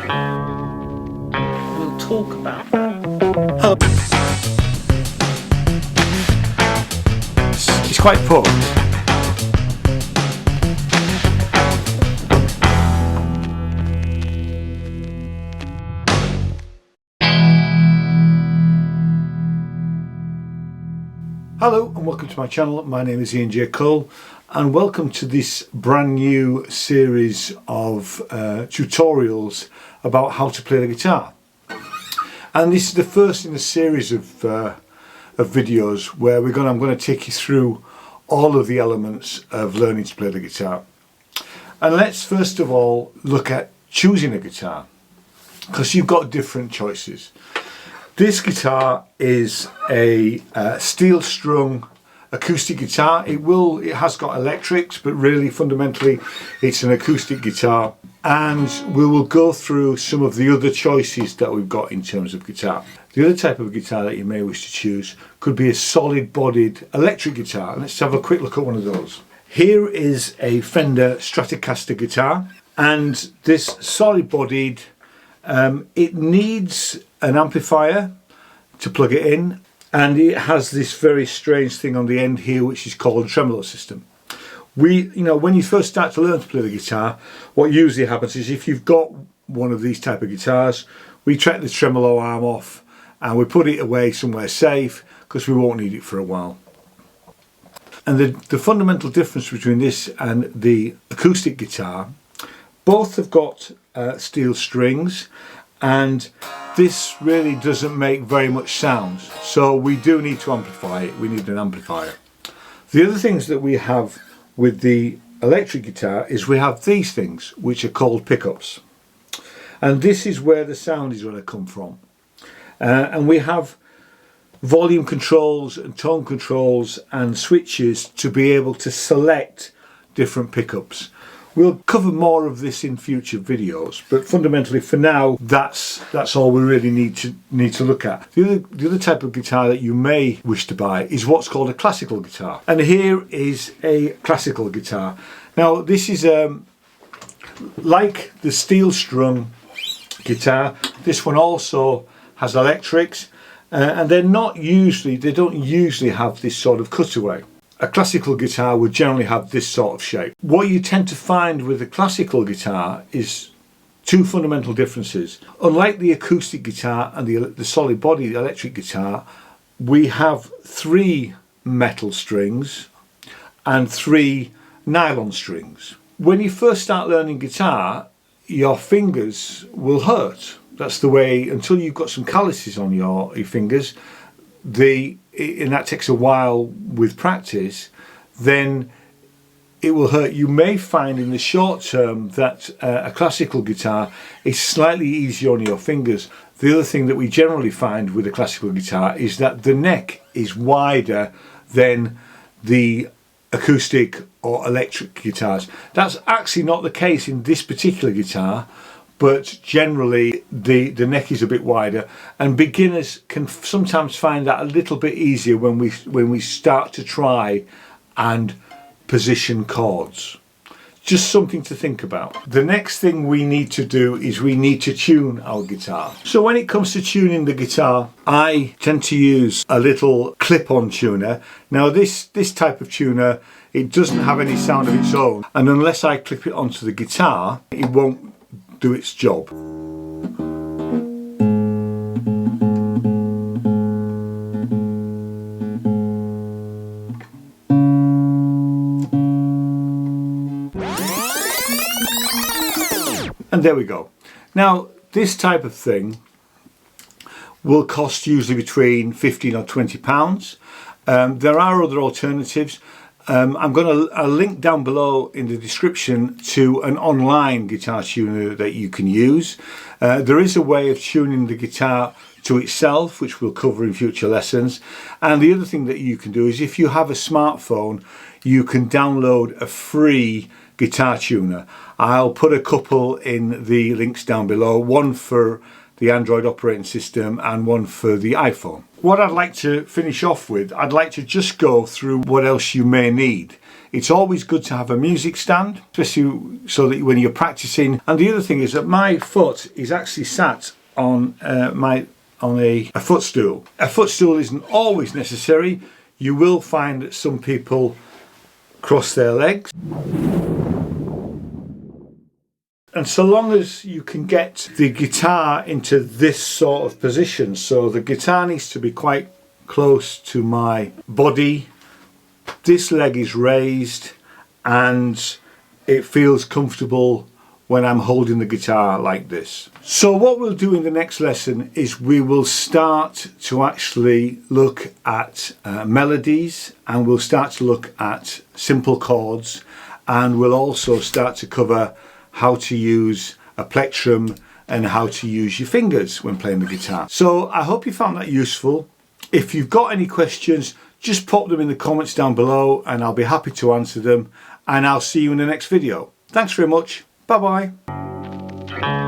We'll talk about that. It's quite poor. Hello and welcome to my channel. My name is Ian J. Cole and welcome to this brand new series of tutorials about how to play the guitar. And this is the first in a series of videos where I'm going to take you through all of the elements of learning to play the guitar. And let's first of all look at choosing a guitar, because you've got different choices. This guitar is a steel strung acoustic guitar. It has got electrics, but really fundamentally it's an acoustic guitar. And we will go through some of the other choices that we've got in terms of guitar. The other type of guitar that you may wish to choose could be a solid bodied electric guitar. And let's have a quick look at one of those. Here is a Fender Stratocaster guitar, and this solid bodied, it needs an amplifier to plug it in, and it has this very strange thing on the end here which is called a tremolo system. When you first start to learn to play the guitar, what usually happens is if you've got one of these type of guitars, we take the tremolo arm off and we put it away somewhere safe because we won't need it for a while. And the fundamental difference between this and the acoustic guitar, both have got steel strings, and this really doesn't make very much sound, so we do need to amplify it. We need an amplifier. The other things that we have with the electric guitar is we have these things which are called pickups, and this is where the sound is going to come from. And we have volume controls and tone controls and switches to be able to select different pickups. We'll cover more of this in future videos, but fundamentally for now that's all we really need to look at. The other type of guitar that you may wish to buy is what's called a classical guitar, and here is a classical guitar. Now this is like the steel strung guitar. This one also has electrics, and they don't usually have this sort of cutaway. A classical guitar would generally have this sort of shape. What you tend to find with a classical guitar is two fundamental differences. Unlike the acoustic guitar and the solid body electric guitar, we have 3 metal strings and 3 nylon strings. When you first start learning guitar, your fingers will hurt. That's the way, until you've got some calluses on your fingers, and that takes a while with practice, then it will hurt. You may find in the short term that a classical guitar is slightly easier on your fingers. The other thing that we generally find with a classical guitar is that the neck is wider than the acoustic or electric guitars. That's actually not the case in this particular guitar, but generally the neck is a bit wider, and beginners can sometimes find that a little bit easier when we start to try and position chords. Just something to think about. The next thing we need to do is we need to tune our guitar. So when it comes to tuning the guitar, I tend to use a little clip-on tuner. Now this type of tuner, it doesn't have any sound of its own, and unless I clip it onto the guitar, it won't do its job. And there we go. Now this type of thing will cost usually between £15 or £20. There are other alternatives. I'll link down below in the description to an online guitar tuner that you can use. There is a way of tuning the guitar to itself, which we'll cover in future lessons. And the other thing that you can do is, if you have a smartphone, you can download a free guitar tuner. I'll put a couple in the links down below, one for the Android operating system and one for the iPhone. What I'd like to finish off with, I'd like to just go through what else you may need It's always good to have a music stand, especially so that when you're practicing. And the other thing is that my foot is actually sat on a footstool. A footstool isn't always necessary. You will find that some people cross their legs. And so long as you can get the guitar into this sort of position, so the guitar needs to be quite close to my body, this leg is raised, and it feels comfortable when I'm holding the guitar like this. So what we'll do in the next lesson is we will start to actually look at melodies, and we'll start to look at simple chords, and we'll also start to cover how to use a plectrum and how to use your fingers when playing the guitar. So I hope you found that useful. If you've got any questions, just pop them in the comments down below and I'll be happy to answer them, and I'll see you in the next video. Thanks very much. Bye bye.